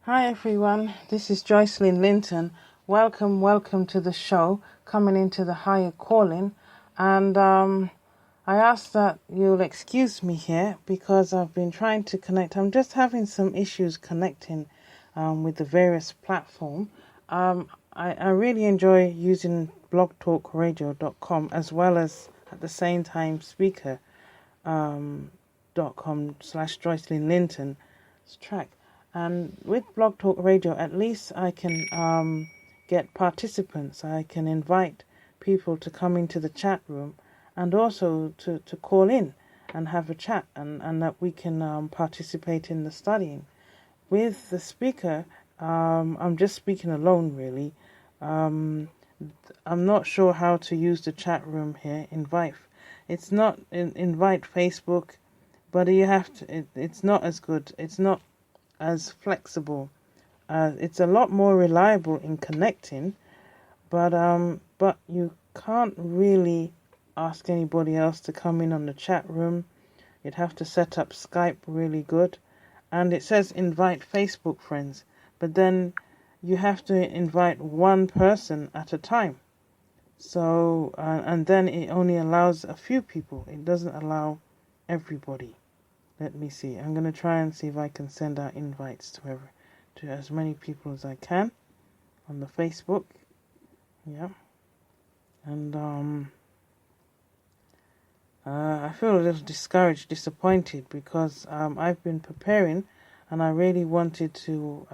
Hi everyone, this is Joycelyn Linton. Welcome to the show, coming into the higher calling. And I ask that you'll excuse me here because I've been trying to connect. I'm just having some issues connecting with the various platforms. I really enjoy using blogtalkradio.com as well as at the same time speaker.com/Joycelyn Linton track. And with Blog Talk Radio, at least I can get participants. I can invite people to come into the chat room and also to call in and have a chat and that we can participate in the studying. With the speaker, I'm just speaking alone really. I'm not sure how to use the chat room here. It's not invite Facebook, but you have to. It's not as good. It's not as flexible. It's a lot more reliable in connecting, but you can't really ask anybody else to come in on the chat room. You'd have to set up Skype really good, and it says invite Facebook friends, but then you have to invite one person at a time. So and then it only allows a few people. It doesn't allow everybody. Let me see. I'm going to try and see if I can send out invites to as many people as I can on the Facebook. Yeah. And I feel a little discouraged, disappointed because I've been preparing and I really wanted to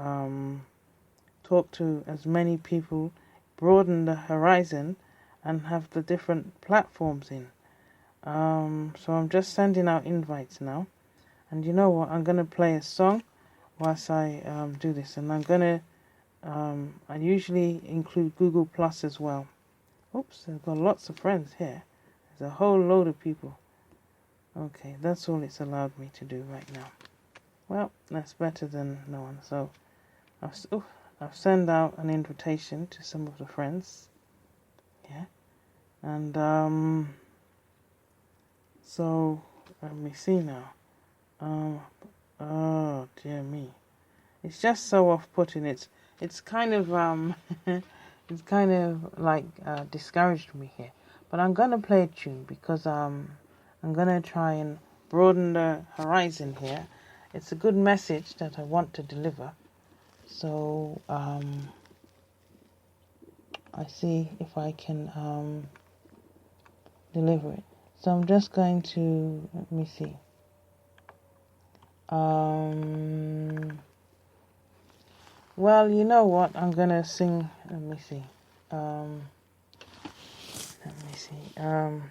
talk to as many people, broaden the horizon and have the different platforms in. So I'm just sending out invites now. And you know what? I'm going to play a song whilst I do this. And I'm going to... I usually include Google Plus as well. Oops, I've got lots of friends here. There's a whole load of people. Okay, that's all it's allowed me to do right now. Well, that's better than no one. So I've sent out an invitation to some of the friends. Yeah. And so let me see now. Oh dear me, it's just so off-putting. It's kind of it's kind of like discouraged me here. But I'm gonna play a tune because I'm gonna try and broaden the horizon here. It's a good message that I want to deliver. So I see if I can deliver it. So I'm just going to let me see. Well, you know what? I'm gonna sing. Let me see. Let me see. Let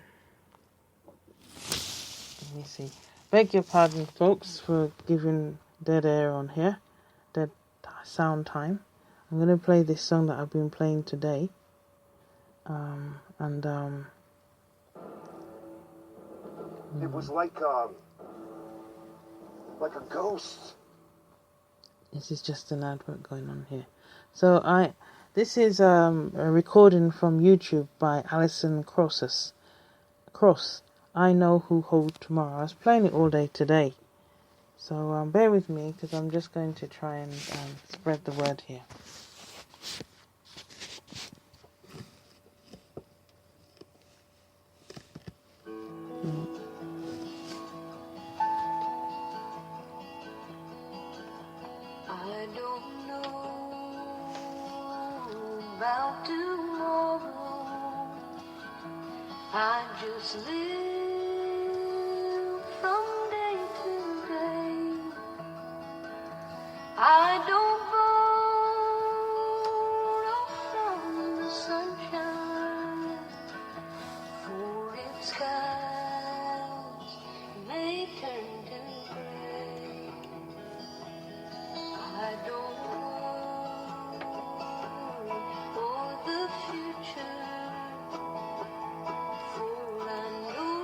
me see. Beg your pardon, folks, for giving dead air on here. Dead sound time. I'm gonna play this song that I've been playing today. It was like a ghost. This is just an advert going on here. So this is a recording from YouTube by Alison Cross. I Know Who Holds Tomorrow. I was playing it all day today. So bear with me because I'm just going to try and spread the word here. I don't know about tomorrow. I just live from day to day. I don't borrow from the sunshine, for its skies may turn to gray. I don't worry for the future, for I know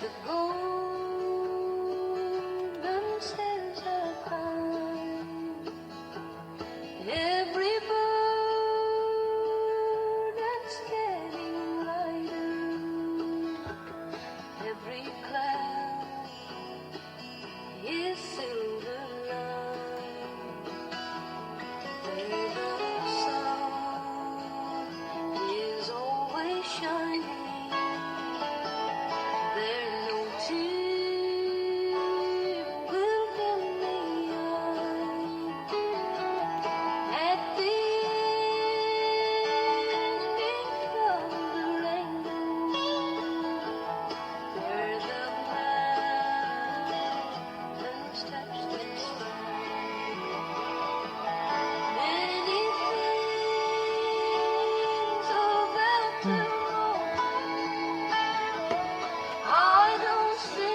The golden stairs are climbed. Every burden's getting lighter. Every cloud is silver lined. Where the sun is always shining, there no tear will dim the eye. At the ending of the rainbow, where the mountains touch the sky, many things about tomorrow I don't seem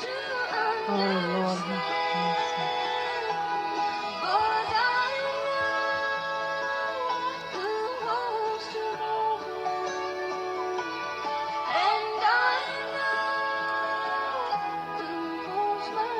to Oh Lord, have understand, mercy. but I know who holds tomorrow, and I know who holds my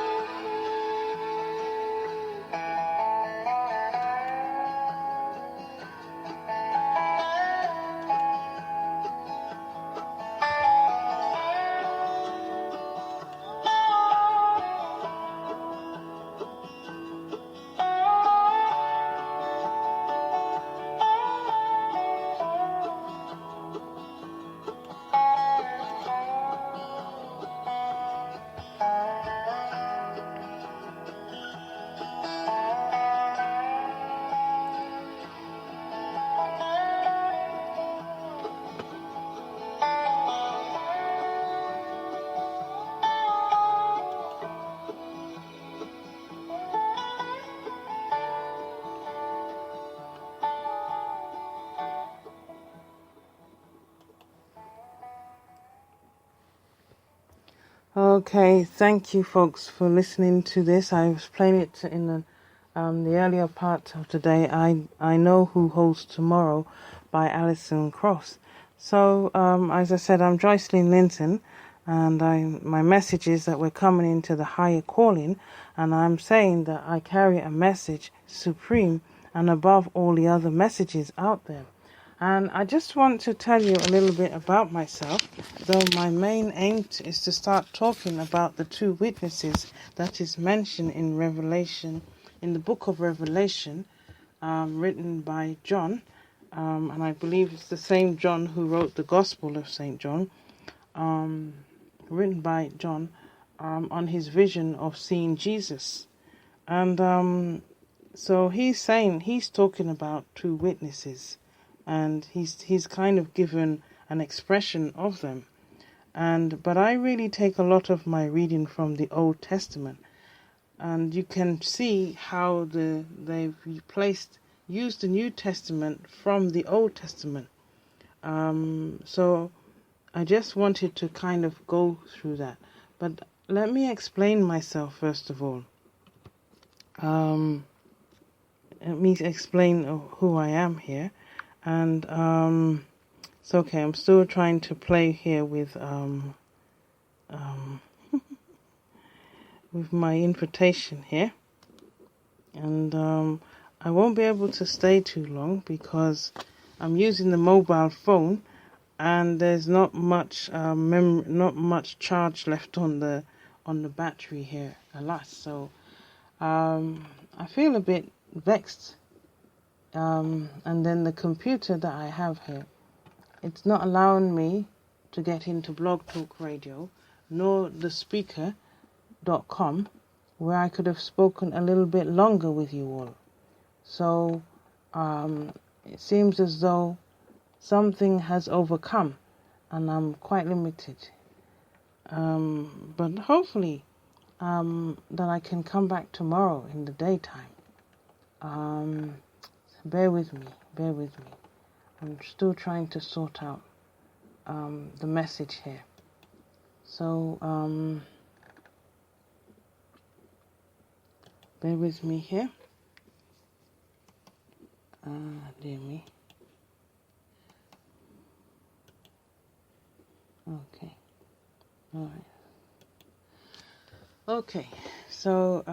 Okay, thank you folks for listening to this. I was playing it in the earlier part of today. I Know Who Holds Tomorrow by Alison Cross. So, as I said, I'm Joycelyn Linton, and my message is that we're coming into the higher calling, and I'm saying that I carry a message supreme and above all the other messages out there. And I just want to tell you a little bit about myself, though my main aim is to start talking about the two witnesses that is mentioned in Revelation, in the book of Revelation, written by John, and I believe it's the same John who wrote the Gospel of St. John, written by John, on his vision of seeing Jesus. And so he's talking about two witnesses, and he's kind of given an expression of them. But I really take a lot of my reading from the Old Testament, and you can see how they've used the New Testament from the Old Testament. So I just wanted to kind of go through that. But let me explain myself first of all. Let me explain who I am here. And it's okay, I'm still trying to play here with with my invitation here. And I won't be able to stay too long because I'm using the mobile phone and there's not much not much charge left on the battery here, alas. So I feel a bit vexed. And then the computer that I have here, it's not allowing me to get into Blog Talk Radio, nor the speaker.com, where I could have spoken a little bit longer with you all. So it seems as though something has overcome and I'm quite limited. But hopefully that I can come back tomorrow in the daytime. Bear with me. I'm still trying to sort out the message here. So bear with me here. Dear me. Okay. All right. Okay, so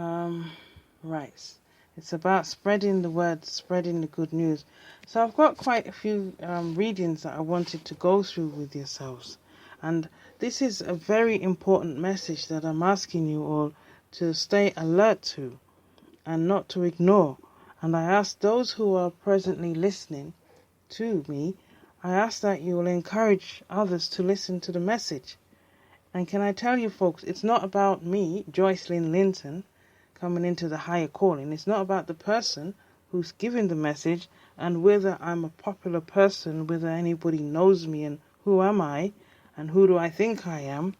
right, it's about spreading the word, spreading the good news. So I've got quite a few readings that I wanted to go through with yourselves, and this is a very important message that I'm asking you all to stay alert to and not to ignore. And I ask those who are presently listening to me, I ask that you will encourage others to listen to the message. And can I tell you, folks, it's not about me, Joycelyn Linton, coming into the higher calling. It's not about the person who's giving the message and whether I'm a popular person, whether anybody knows me and who am I and who do I think I am,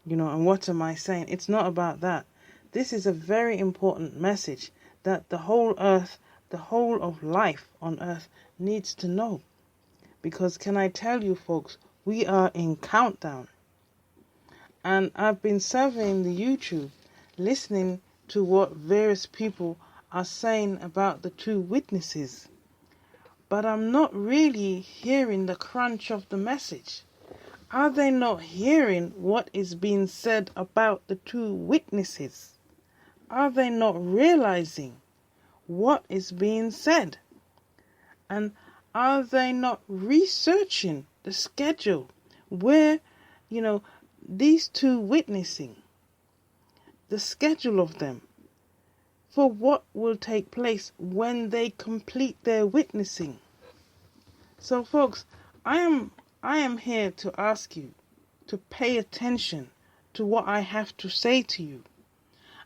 and what am I saying. It's not about that. This is a very important message that the whole earth, the whole of life on earth needs to know. Because can I tell you, folks, we are in countdown. And I've been surveying the YouTube, listening to what various people are saying about the two witnesses. But I'm not really hearing the crunch of the message. Are they not hearing what is being said about the two witnesses? Are they not realizing what is being said? And are they not researching the schedule where, these two witnessing, the schedule of them, for what will take place when they complete their witnessing? So folks, I am here to ask you to pay attention to what I have to say to you.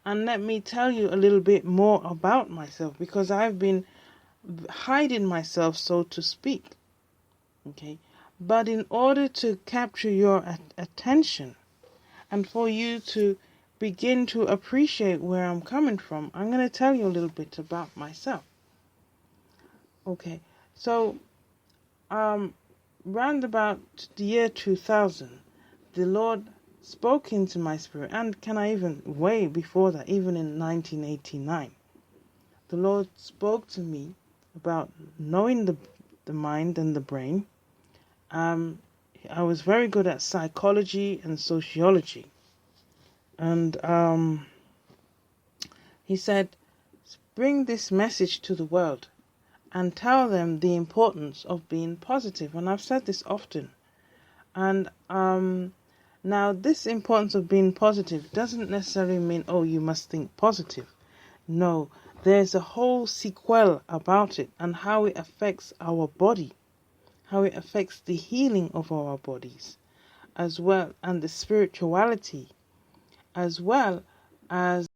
And let me tell you a little bit more about myself, because I've been hiding myself, so to speak. Okay? But in order to capture your attention and for you to begin to appreciate where I'm coming from, I'm going to tell you a little bit about myself. Okay, so round about the year 2000, the Lord spoke into my spirit, and way before that, even in 1989, the Lord spoke to me about knowing the mind and the brain. I was very good at psychology and sociology. And he said, bring this message to the world and tell them the importance of being positive. And I've said this often. And now this importance of being positive doesn't necessarily mean, you must think positive. No, there's a whole sequel about it and how it affects our body, how it affects the healing of our bodies as well, and the spirituality, as well as